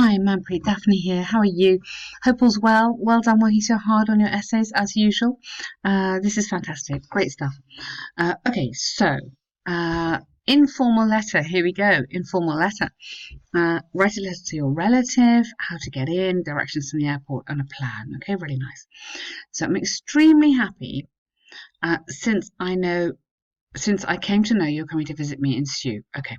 Hi, Manpreet, Daphne here. How are you? Hope all's well. Well done working so hard on your essays as usual. This is fantastic. Great stuff. Okay, so informal letter. Here we go. Informal letter. Write a letter to your relative, how to get in, directions from the airport, and a plan. Okay, really nice. So I'm extremely happy since I came to know you're coming to visit me in Stew. Okay.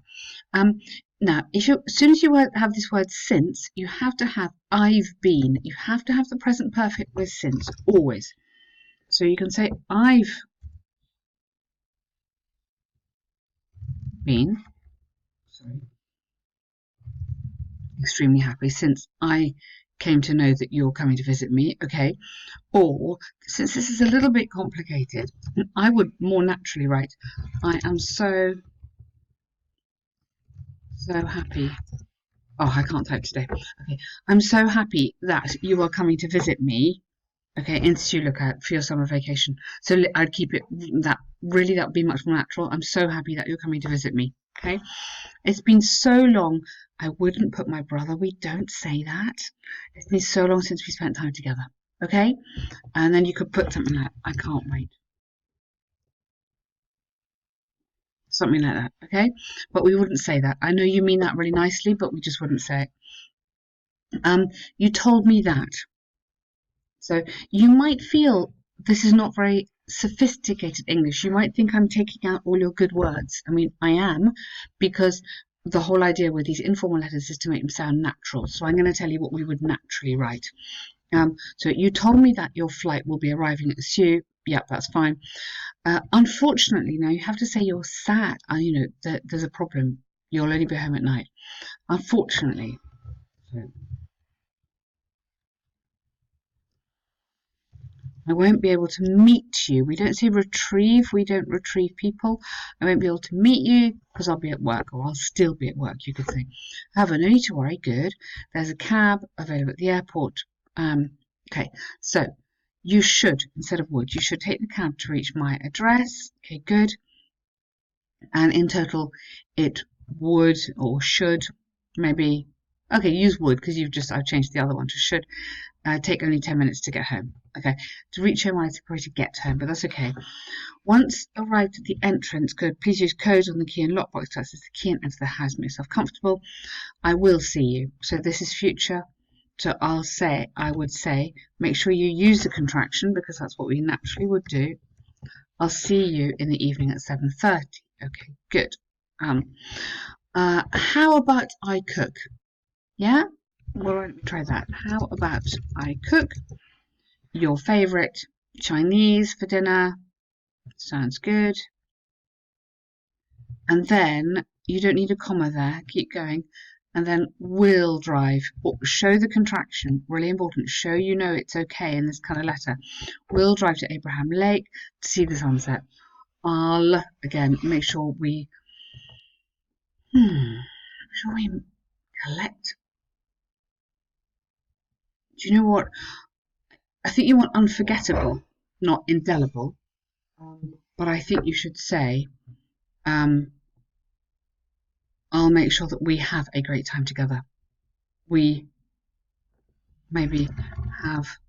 Um, Now, as soon as you have this word since, you have to have I've been. You have to have the present perfect with since, always. So you can say I've been, sorry, extremely happy since I came to know that you're coming to visit me, okay? Or, since this is a little bit complicated, I would more naturally write, I am so happy. Oh, I can't type today. Okay. I'm so happy that you are coming to visit me. Okay, Institute Lookout for your summer vacation. So I'd keep it that really, that would be much more natural. I'm so happy that you're coming to visit me. Okay, it's been so long. I wouldn't put my brother. We don't say that. It's been so long since we spent time together. Okay, and then you could put something like, I can't wait. Something like that. Okay, but we wouldn't say that. I know you mean that really nicely, but we just wouldn't say it. You told me that. So you might feel this is not very sophisticated English. You might think I'm taking out all your good words. I mean, I am, because the whole idea with these informal letters is to make them sound natural. So I'm going to tell you what we would naturally write. So you told me that your flight will be arriving at Seoul. Yep, that's fine. Unfortunately, now you have to say you're sad. There's a problem. You'll only be home at night. Unfortunately. So I won't be able to meet you. We don't say retrieve. We don't retrieve people. I won't be able to meet you because I'll be at work, or I'll still be at work, you could say. However, no need to worry. Good. There's a cab available at the airport. Okay, so you should, instead of would, you should take the cab to reach my address. Okay, good. And in total, it would or should maybe, okay, use would because I've changed the other one to should. Take only 10 minutes to get home. Okay, to reach home, I have to get home, but that's okay. Once arrived at the entrance, please use code on the key and lockbox to access the key and enter the house. Make yourself comfortable. I will see you. So this is future. So I would say, make sure you use the contraction because that's what we naturally would do. I'll see you in the evening at 7:30. Okay, good. How about I cook? Yeah? Well, why don't we try that? How about I cook your favorite Chinese for dinner? Sounds good. And then you don't need a comma there. Keep going. And then will drive. Show the contraction. Really important. Show you know it's okay in this kind of letter. Will drive to Abraham Lake to see the sunset. I'll, again, make sure we collect. Do you know what? I think you want unforgettable, not indelible. But I think you should say, I'll make sure that we have a great time together. We maybe have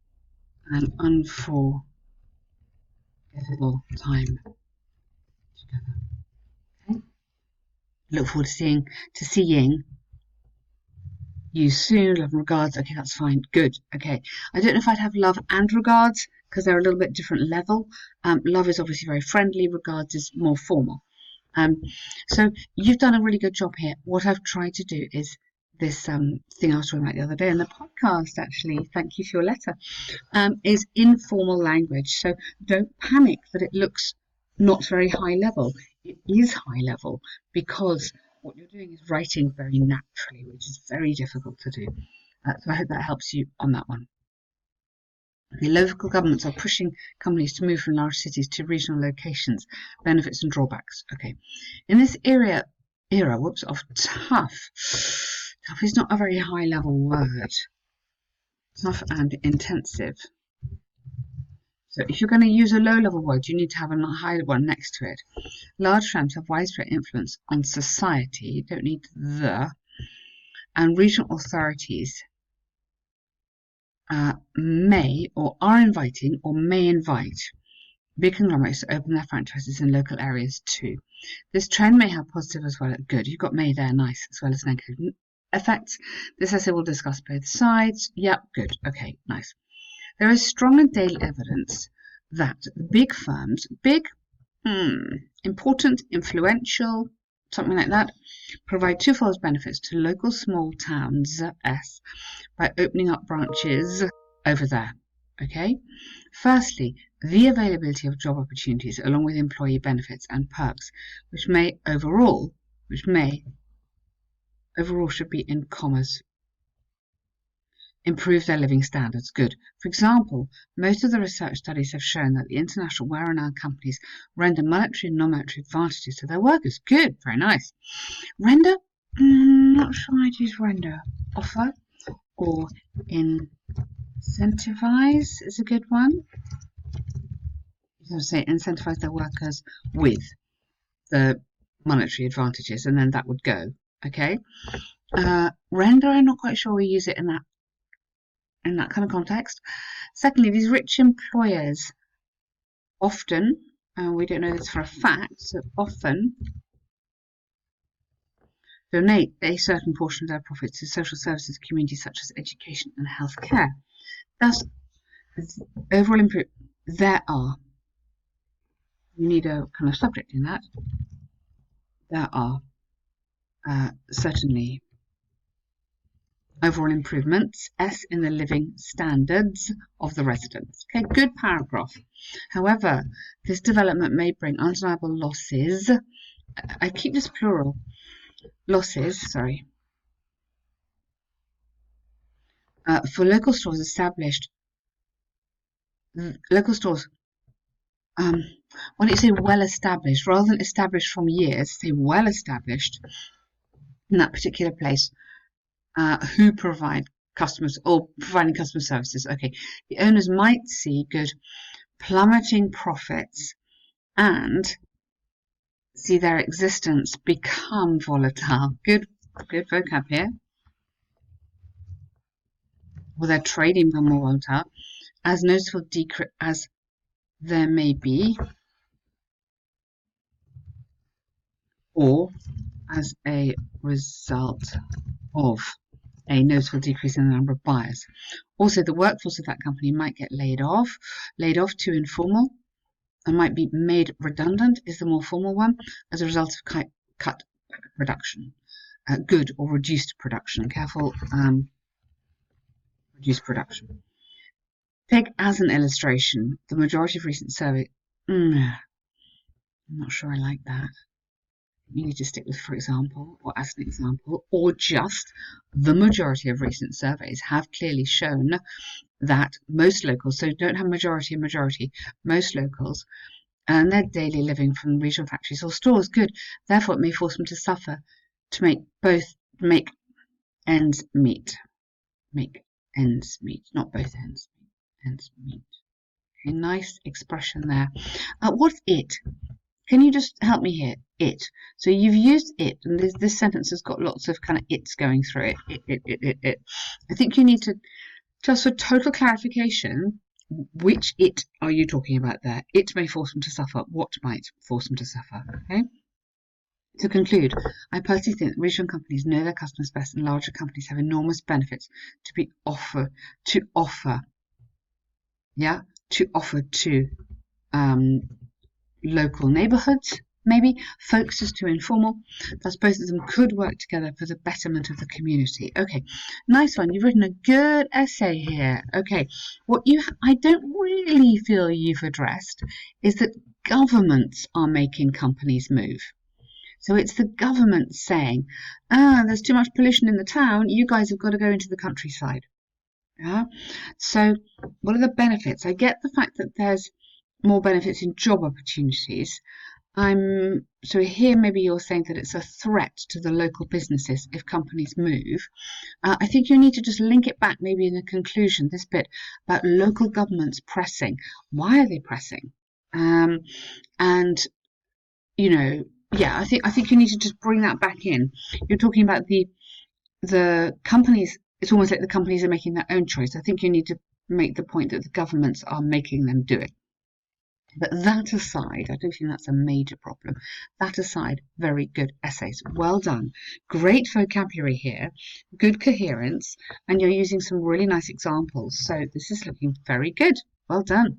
an unforgettable time together. Okay? Look forward to seeing you soon. Love and regards. Okay, that's fine. Good. Okay. I don't know if I'd have love and regards because they're a little bit different level. Love is obviously very friendly. Regards is more formal. So you've done a really good job here. What I've tried to do is this thing I was talking about the other day in the podcast, actually, thank you for your letter, is informal language. So don't panic that it looks not very high level. It is high level because what you're doing is writing very naturally, which is very difficult to do. So I hope that helps you on that one. The local governments are pushing companies to move from large cities to regional locations. Benefits and drawbacks. Okay. In this era of tough. Tough is not a very high level word. Tough and intensive. So if you're going to use a low level word, you need to have a high one next to it. Large firms have widespread influence on society. You don't need the. and regional authorities may or are inviting or may invite big conglomerates to open their franchises in local areas too. This trend may have positive as well as good. You've got may there, nice, as well as negative effects. This essay will discuss both sides. Yep, good. Okay, nice. There is strong and daily evidence that big firms, important, influential, something like that, provide twofold benefits to local small towns by opening up branches over there. Okay? Firstly, the availability of job opportunities along with employee benefits and perks, which may overall should be in commas, improve their living standards. Good. For example, most of the research studies have shown that the international well-renowned companies render monetary and non-monetary advantages to their workers. Good. Very nice. Render? Not sure I'd use render. Offer or incentivize is a good one. You have to say incentivize their workers with the monetary advantages, and then that would go. Okay. Render, I'm not quite sure we use it in that kind of context. Secondly, these rich employers often, we don't know this for a fact, so often donate a certain portion of their profits to social services communities such as education and healthcare. Thus, overall improvement. There are, you need a kind of subject in that. There are certainly overall improvements, S, in the living standards of the residents. Okay, good paragraph. However, this development may bring undeniable losses. I keep this plural. Losses, sorry. For local stores established. Local stores. When you say well established, rather than established from years, say well established in that particular place. Who provide customers or providing customer services. Okay, the owners might see good plummeting profits and see their existence become volatile. Good vocab here. Or their trading become more volatile as noticeable decrease as there may be, or as a result of a noticeable decrease in the number of buyers. Also, the workforce of that company might get laid off too informal, and might be made redundant is the more formal one as a result of cut production. Good or reduced production. Careful, reduced production. Take as an illustration the majority of recent surveys. I'm not sure I like that. You need to stick with for example, or as an example, or just the majority of recent surveys have clearly shown that most locals, so don't have majority and majority, most locals earn their daily living from regional factories or stores. Good. Therefore, it may force them to suffer to make ends meet. Make ends meet, not both ends meet. Okay, nice expression there. What's it? Can you just help me here? It. So you've used it, and this sentence has got lots of kind of it's going through it. It. I think you need to, just for total clarification, which it are you talking about there? It may force them to suffer. What might force them to suffer? Okay. To conclude, I personally think that regional companies know their customers best, and larger companies have enormous benefits to offer to local neighbourhoods, maybe folks as too informal. Thus both of them could work together for the betterment of the community. Okay, nice one. You've written a good essay here. Okay, I don't really feel you've addressed is that governments are making companies move. So it's the government saying, there's too much pollution in the town, you guys have got to go into the countryside. Yeah. So what are the benefits? I get the fact that there's more benefits in job opportunities. So here maybe you're saying that it's a threat to the local businesses if companies move. I think you need to just link it back maybe in the conclusion, this bit about local governments pressing. Why are they pressing? And you know, yeah, I think you need to just bring that back in. You're talking about the the companies, it's almost like the companies are making their own choice. I think you need to make the point that the governments are making them do it. But that aside, I don't think that's a major problem. That aside, very good essays. Well done. Great vocabulary here, good coherence, and you're using some really nice examples. So this is looking very good. Well done.